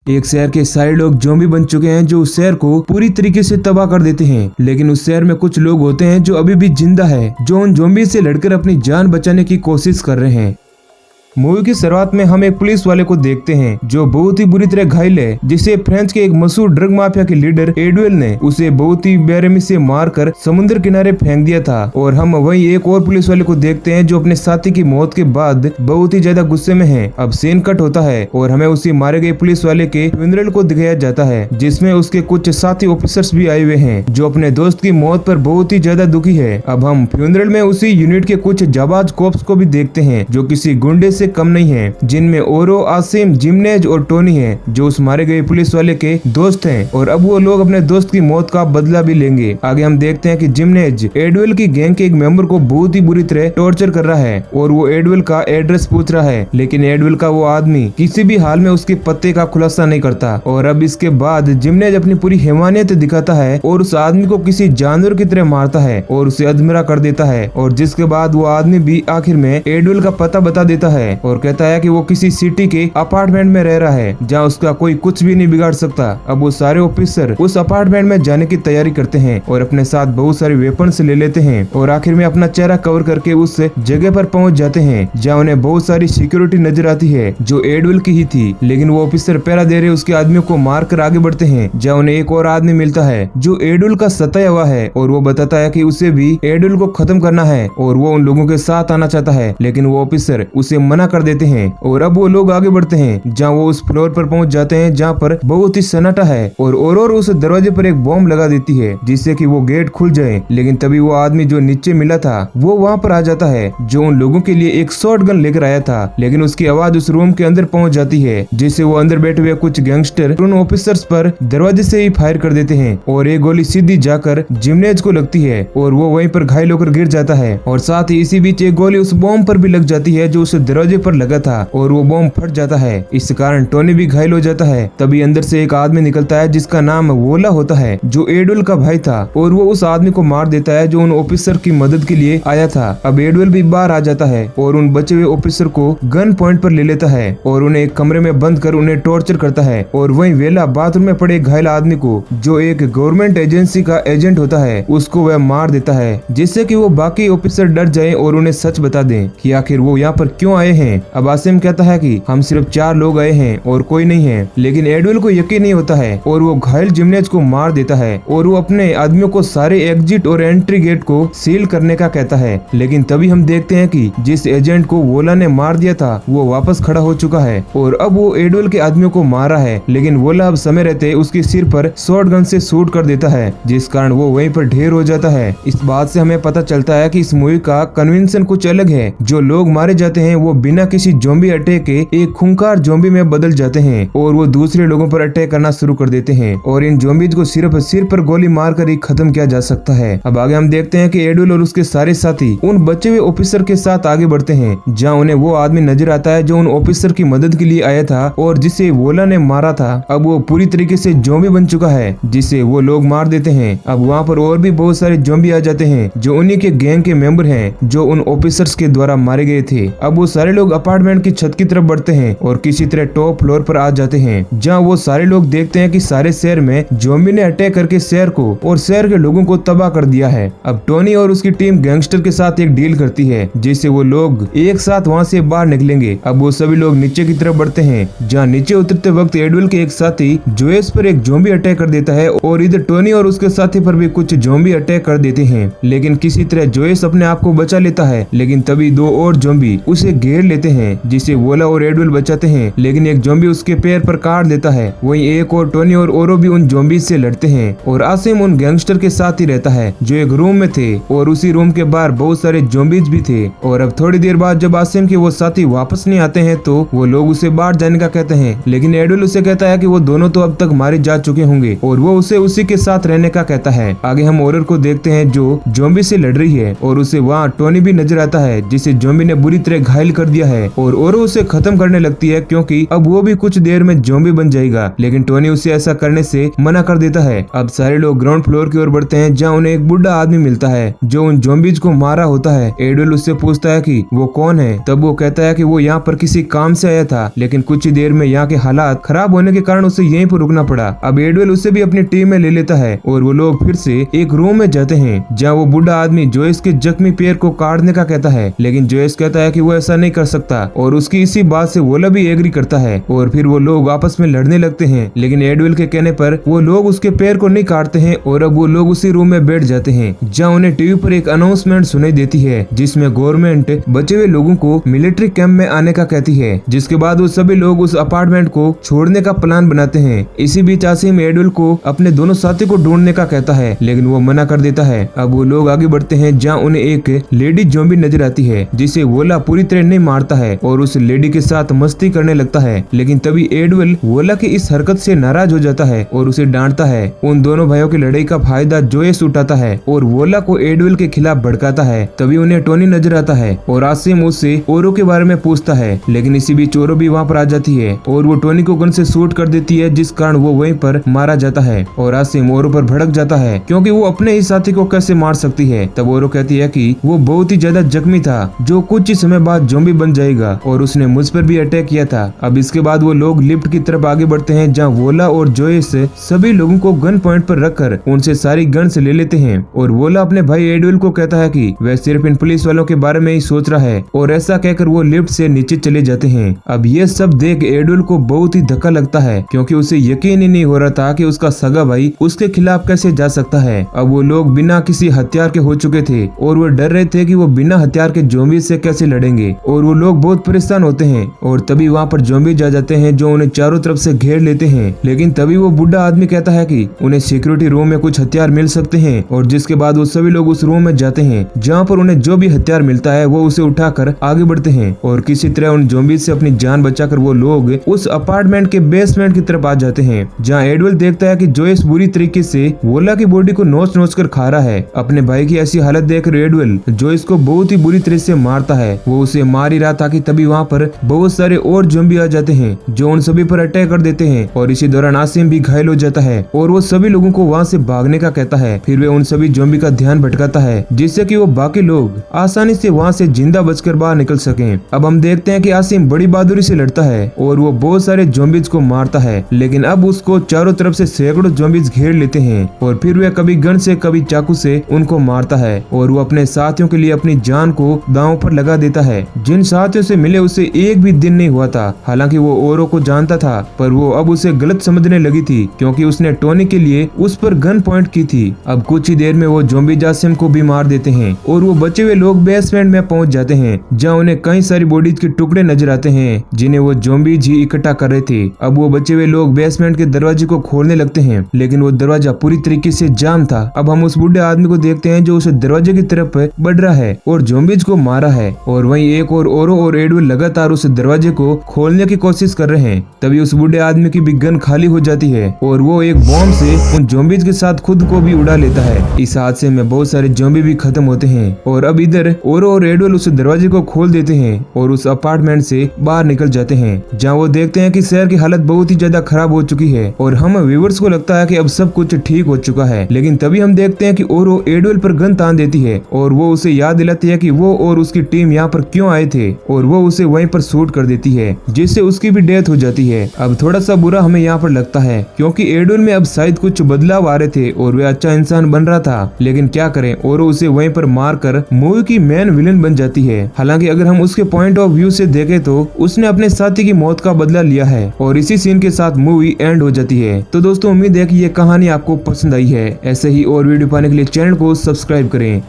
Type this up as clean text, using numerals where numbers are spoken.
एक शहर के सारे लोग ज़ॉम्बी बन चुके हैं जो उस शहर को पूरी तरीके से तबाह कर देते हैं। लेकिन उस शहर में कुछ लोग होते हैं जो अभी भी जिंदा है, जो उन ज़ॉम्बी से लड़कर अपनी जान बचाने की कोशिश कर रहे हैं। मूवी की शुरुआत में हम एक पुलिस वाले को देखते हैं जो बहुत ही बुरी तरह घायल है, जिसे फ्रांस के एक मशहूर ड्रग माफिया के लीडर एडुएल ने उसे बहुत ही बेरहमी से मारकर समुद्र किनारे फेंक दिया था। और हम वहीं एक और पुलिस वाले को देखते हैं जो अपने साथी की मौत के बाद बहुत ही ज्यादा गुस्से में है। अब सीन कट होता है और हमें उसी मारे गए पुलिस वाले के फ्यूनरल को दिखाया जाता है, जिसमें उसके कुछ साथी ऑफिसर्स भी आए हुए हैं जो अपने दोस्त की मौत पर बहुत ही ज्यादा दुखी है। अब हम फ्यूनरल में उसी यूनिट के कुछ जाबाज कोप्स को भी देखते हैं जो किसी गुंडे से कम नहीं है, जिनमें ओरो, आसिम, जिमनेज और टोनी हैं, जो उस मारे गए पुलिस वाले के दोस्त हैं। और अब वो लोग अपने दोस्त की मौत का बदला भी लेंगे। आगे हम देखते हैं कि जिमनेज एडुएल की गैंग के एक मेंबर को बहुत ही बुरी तरह टॉर्चर कर रहा है और वो एडुएल का एड्रेस पूछ रहा है, लेकिन एडुएल का वो आदमी किसी भी हाल में उसके पत्ते का खुलासा नहीं करता। और अब इसके बाद जिमनेज अपनी पूरी हैवानियत दिखाता है और उस आदमी को किसी जानवर की तरह मारता है और उसे अधमरा कर देता है। और जिसके बाद वो आदमी भी आखिर में एडुएल का पता बता देता है और कहता है कि वो किसी सिटी के अपार्टमेंट में रह रहा है जहाँ उसका कोई कुछ भी नहीं बिगाड़ सकता। अब वो सारे ऑफिसर उस अपार्टमेंट में जाने की तैयारी करते हैं और अपने साथ बहुत सारे वेपन्स ले लेते हैं और आखिर में अपना चेहरा कवर करके उस जगह पर पहुंच जाते हैं जहाँ उन्हें बहुत सारी सिक्योरिटी नजर आती है जो एडुएल की ही थी। लेकिन वो ऑफिसर पहरा दे रहे उसके आदमियों को मार कर आगे बढ़ते हैं जहाँ उन्हें एक और आदमी मिलता है जो एडुएल का सताया हुआ है और वो बताता है कि उसे भी एडुएल को खत्म करना है और वो उन लोगों के साथ आना चाहता है। लेकिन वो ऑफिसर उसे मना कर देते हैं और अब वो लोग आगे बढ़ते हैं जहाँ वो उस फ्लोर पर पहुंच जाते हैं जहाँ पर बहुत ही सन्नाटा है और उस दरवाजे पर एक बॉम्ब लगा देती है जिससे कि वो गेट खुल जाए। लेकिन तभी वो आदमी जो नीचे मिला था वो वहाँ पर आ जाता है जो उन लोगों के लिए एक शॉट गन लेकर आया था। लेकिन उसकी आवाज उस रूम के अंदर पहुंच जाती है जिससे वो अंदर बैठे हुए कुछ गैंगस्टर उन ऑफिसर्स पर दरवाजे से ही फायर कर देते हैं और एक गोली सीधी जाकर जिमनेज को लगती है और वो वहीं पर घायल होकर गिर जाता है। और साथ ही इसी बीच एक गोली उस बॉम्ब पर भी लग जाती है जो उस दरवाजे पर लगा था और वो बॉम्ब फट जाता है। इस कारण टोनी भी घायल हो जाता है। तभी अंदर से एक आदमी निकलता है जिसका नाम वोला होता है जो एडुएल का भाई था और वो उस आदमी को मार देता है जो उन ऑफिसर की मदद के लिए आया था। अब एडुएल भी बाहर आ जाता है और उन बचे हुए ऑफिसर को गन पॉइंट पर ले लेता है और उन्हें एक कमरे में बंद कर उन्हें टॉर्चर करता है। और वहीं वेला बाथरूम में पड़े घायल आदमी को जो एक गवर्नमेंट एजेंसी का एजेंट होता है उसको वह मार देता है जिससे कि वो बाकी ऑफिसर डर जाए और उन्हें सच बता दें कि आखिर वो यहाँ पर क्यों आए हैं। अब आसिम कहता है कि हम सिर्फ 4 लोग आए हैं और कोई नहीं है। लेकिन एडुएल को यकीन नहीं होता है और वो घायल जिमनेज को मार देता है और वो अपने आदमियों को सारे एग्जिट और एंट्री गेट को सील करने का कहता है। लेकिन तभी हम देखते हैं कि जिस एजेंट को वोला ने मार दिया था वो वापस खड़ा हो चुका है और अब वो एडुएल के आदमियों को मार रहा है। लेकिन वोला अब समय रहते उसके सिर पर शॉटगन से शूट कर देता है जिस कारण वो वहीं पर ढेर हो जाता है। इस बात से हमें पता चलता है कि इस मूवी का कन्वेंशन कुछ अलग है। जो लोग मारे जाते हैं वो बिना किसी ज़ॉम्बी अटैक के एक खूंखार ज़ॉम्बी में बदल जाते हैं और वो दूसरे लोगों पर अटैक करना शुरू कर देते हैं और इन ज़ॉम्बीज को सिर्फ सिर पर गोली मारकर ही खत्म किया जा सकता है। अब आगे हम देखते हैं कि एडुएल और उसके सारे साथी उन बचे हुए ऑफिसर के साथ आगे बढ़ते हैं जहाँ उन्हें वो आदमी नजर आता है जो उन ऑफिसर की मदद के लिए आया था और जिसे वोला ने मारा था। अब वो पूरी तरीके से ज़ॉम्बी बन चुका है जिसे वो लोग मार देते हैं। अब वहाँ पर और भी बहुत सारे ज़ॉम्बी आ जाते हैं जो उन्हीं के गैंग के मेंबर हैं जो उन ऑफिसर्स के द्वारा मारे गए थे। अब वो सारे लोग अपार्टमेंट की छत की तरफ बढ़ते हैं और किसी तरह टॉप फ्लोर पर आ जाते हैं जहाँ वो सारे लोग देखते हैं कि सारे शहर में ज़ॉम्बी ने अटैक करके शहर को और शहर के लोगों को तबाह कर दिया है। अब टोनी और उसकी टीम गैंगस्टर के साथ एक डील करती है जिससे वो लोग एक साथ वहाँ से बाहर निकलेंगे। अब वो सभी लोग नीचे की तरफ बढ़ते हैं जहाँ नीचे उतरते वक्त एडुएल के एक साथी जोएस पर एक ज़ॉम्बी अटैक कर देता है और इधर टोनी और उसके साथी पर भी कुछ ज़ॉम्बी अटैक कर देते हैं। लेकिन किसी तरह जोएस अपने आप को बचा लेता है। लेकिन तभी 2 और ज़ॉम्बी उसे घेर लेते हैं जिसे वोला और एडुएल बचाते हैं। लेकिन एक ज़ॉम्बी उसके पैर पर काट देता है। वहीं एक और टोनी और ओरो भी उन ज़ॉम्बी से लड़ते हैं और आसिम उन गैंगस्टर के साथ ही रहता है जो एक रूम में थे और उसी रूम के बाहर बहुत सारे ज़ॉम्बीज भी थे। और अब थोड़ी देर बाद जब आसिम के वो साथी वापस नहीं आते हैं तो वो लोग उसे बाहर जाने का कहते हैं। लेकिन एडुएल उसे कहता है कि वो दोनों तो अब तक मारे जा चुके होंगे और वो उसे उसी के साथ रहने का कहता है। आगे हम ओरर को देखते हैं जो ज़ॉम्बी से लड़ रही है और उसे वहाँ टोनी भी नजर आता है जिसे ज़ॉम्बी ने बुरी तरह घायल कर दिया दिया है और ओरो उसे खत्म करने लगती है क्योंकि अब वो भी कुछ देर में ज़ॉम्बी बन जाएगा, लेकिन टोनी उसे ऐसा करने से मना कर देता है। अब सारे लोग ग्राउंड फ्लोर की ओर बढ़ते हैं जहाँ उन्हें एक बुढ़ा आदमी मिलता है जो उन ज़ॉम्बीज को मारा होता है। एडवेल उससे पूछता है कि वो कौन है, तब वो कहता है कि वो यहाँ पर किसी काम से आया था, लेकिन कुछ ही देर में यहाँ के हालात खराब होने के कारण उसे यहीं पर रुकना पड़ा। अब एडवेल उसे भी अपनी टीम में ले लेता है और वो लोग फिर से एक रूम में जाते हैं जहाँ वो बुढ़ा आदमी जोइस के जख्मी पैर को काटने का कहता है, लेकिन जोइस कहता है कि वो ऐसा नहीं कर सकता और उसकी इसी बात से वोला भी एग्री करता है और फिर वो लोग आपस में लड़ने लगते हैं, लेकिन एडवेल के कहने पर वो लोग उसके पैर को नहीं काटते हैं और अब वो लोग उसी रूम में बैठ जाते हैं जहाँ उन्हें टीवी पर एक अनाउंसमेंट सुनाई देती है जिसमें गवर्नमेंट बचे हुए लोगों को मिलिट्री कैंप में आने का कहती है, जिसके बाद वो सभी लोग उस अपार्टमेंट को छोड़ने का प्लान बनाते हैं। इसी बीच आसिम एडवेल को अपने दोनों साथी को ढूंढने का कहता है, लेकिन वो मना कर देता है। अब वो लोग आगे बढ़ते हैं जहाँ उन्हें एक लेडी ज़ॉम्बी नजर आती है जिसे वोला पूरी तरह नहीं मारता है और उस लेडी के साथ मस्ती करने लगता है, लेकिन तभी एडवेल वोला की इस हरकत से नाराज हो जाता है और उसे डांटता है। उन दोनों भाइयों की लड़ाई का फायदा जोइस उठाता है और वोला को एडवेल के खिलाफ भड़काता है। तभी उन्हें टोनी नजर आता है और आसिम उससे ओरो के बारे में पूछता है, लेकिन इसी बीच ओरो भी वहाँ पर आ जाती है और वो टोनी को गन से शूट कर देती है, जिस कारण वो वहीं पर मारा जाता है और आसिम ओरो पर भड़क जाता है क्योंकि वो अपने ही साथी को कैसे मार सकती है। तब ओरो कहती है कि वो बहुत ही ज्यादा जख्मी था जो कुछ ही समय बाद ज़ॉम्बी बन जाएगा और उसने मुझ पर भी अटैक किया था। अब इसके बाद वो लोग लिफ्ट की तरफ आगे बढ़ते हैं जहाँ वोला और जोइस सभी लोगों को गन पॉइंट पर रखकर उनसे सारी गन्स ले लेते हैं और वोला अपने भाई एडवेल को कहता है कि वह सिर्फ इन पुलिस वालों के बारे में ही सोच रहा है और ऐसा कहकर वो लिफ्ट से नीचे चले जाते हैं। अब ये सब देख एडवेल को बहुत ही धक्का लगता है क्योंकि उसे यकीन ही नहीं हो रहा था कि उसका सगा भाई उसके खिलाफ कैसे जा सकता है। अब वो लोग बिना किसी हथियार के हो चुके थे और वो डर रहे थे कि वो बिना हथियार के ज़ॉम्बी से कैसे लड़ेंगे और वो लोग बहुत परेशान होते हैं और तभी वहाँ पर ज़ॉम्बी जा जाते हैं जो उन्हें चारों तरफ से घेर लेते हैं, लेकिन तभी वो बुढ़ा आदमी कहता है कि उन्हें सिक्योरिटी रूम में कुछ हथियार मिल सकते हैं और जिसके बाद वो सभी लोग उस रूम में जाते हैं जहाँ पर उन्हें जो भी हथियार मिलता है वो उसे उठाकर आगे बढ़ते हैं और किसी तरह उन ज़ॉम्बी से अपनी जान बचाकर वो लोग उस अपार्टमेंट के बेसमेंट की तरफ आ जाते हैं जहाँ एडवेल देखता है कि जोइस बुरी तरीके से वोला की बॉडी को नोच नोच कर खा रहा है। अपने भाई की ऐसी हालत देखकर एडवेल जोइस को बहुत ही बुरी तरह से मारता है। वो उसे मार ही रहा था कि तभी वहाँ पर बहुत सारे और ज़ॉम्बी आ जाते हैं जो उन सभी पर अटैक कर देते हैं और इसी दौरान आसिम भी घायल हो जाता है और वो सभी लोगों को वहाँ से भागने का कहता है। फिर वे उन सभी ज़ॉम्बी का ध्यान भटकाता है जिससे कि वो बाकी लोग आसानी से वहाँ से जिंदा बचकर बाहर निकल सकें। अब हम देखते हैं कि आसिम बड़ी बहादुरी से लड़ता है और वो बहुत सारे ज़ॉम्बीज को मारता है, लेकिन अब उसको चारों तरफ से सैकड़ों ज़ॉम्बीज घेर लेते हैं और फिर वह कभी गन से कभी चाकू से उनको मारता है और वो अपने साथियों के लिए अपनी जान को दांव पर लगा देता है। जिन साथियों से मिले उसे एक भी दिन नहीं हुआ था, हालांकि वो ओरो को जानता था पर वो अब उसे गलत समझने लगी थी क्योंकि उसने टोनी के लिए उस पर गन पॉइंट की थी। अब कुछ ही देर में वो ज़ॉम्बी आसिम को भी मार देते हैं और वो बचे हुए लोग बेसमेंट में पहुंच जाते हैं जहाँ उन्हें कई सारी बॉडीज के टुकड़े नजर आते हैं जिन्हें वो ज़ॉम्बीज ही इकट्ठा कर रहे थे। अब वो बचे हुए लोग बेसमेंट के दरवाजे को खोलने लगते हैं, लेकिन वो दरवाजा पूरी तरीके से जाम था। अब हम उस बूढ़े आदमी को देखते हैं जो उस दरवाजे की तरफ बढ़ रहा है और ज़ॉम्बीज को मारा है और वहीं एक और ओरो और एडवेल लगातार उस दरवाजे को खोलने की कोशिश कर रहे हैं। तभी उस बूढ़े आदमी की भी गन खाली हो जाती है और वो एक बॉम्ब से उन ज़ॉम्बीज के साथ खुद को भी उड़ा लेता है। इस हादसे में बहुत सारे ज़ॉम्बी भी खत्म होते हैं और अब इधर ओरो और एडवेल उस दरवाजे को खोल देते हैं और उस अपार्टमेंट से बाहर निकल जाते हैं जहाँ वो देखते हैं कि शहर की हालत बहुत ही ज्यादा खराब हो चुकी है और हम व्यूअर्स को लगता है कि अब सब कुछ ठीक हो चुका है, लेकिन तभी हम देखते हैं कि ओरो एडवेल पर गन तान देती है और वो उसे याद दिलाती है कि वो और उसकी टीम यहाँ पर क्यों आए थे और वो उसे वहीं पर शूट कर देती है जिससे उसकी भी डेथ हो जाती है। अब थोड़ा सा बुरा हमें यहाँ पर लगता है क्योंकि एडवेल में अब शायद कुछ बदलाव आ रहे थे और वे अच्छा इंसान बन रहा था, लेकिन क्या करें ओरो उसे वहीं पर मार कर मूवी की मेन विलेन बन जाती है। हालांकि अगर हम उसके पॉइंट ऑफ व्यू से देखें तो उसने अपने साथी की मौत का बदला लिया है और इसी सीन के साथ मूवी एंड हो जाती है। तो दोस्तों उम्मीद है कि ये कहानी आपको पसंद आई है। ऐसे ही और वीडियो पाने के लिए चैनल को सब्सक्राइब करें।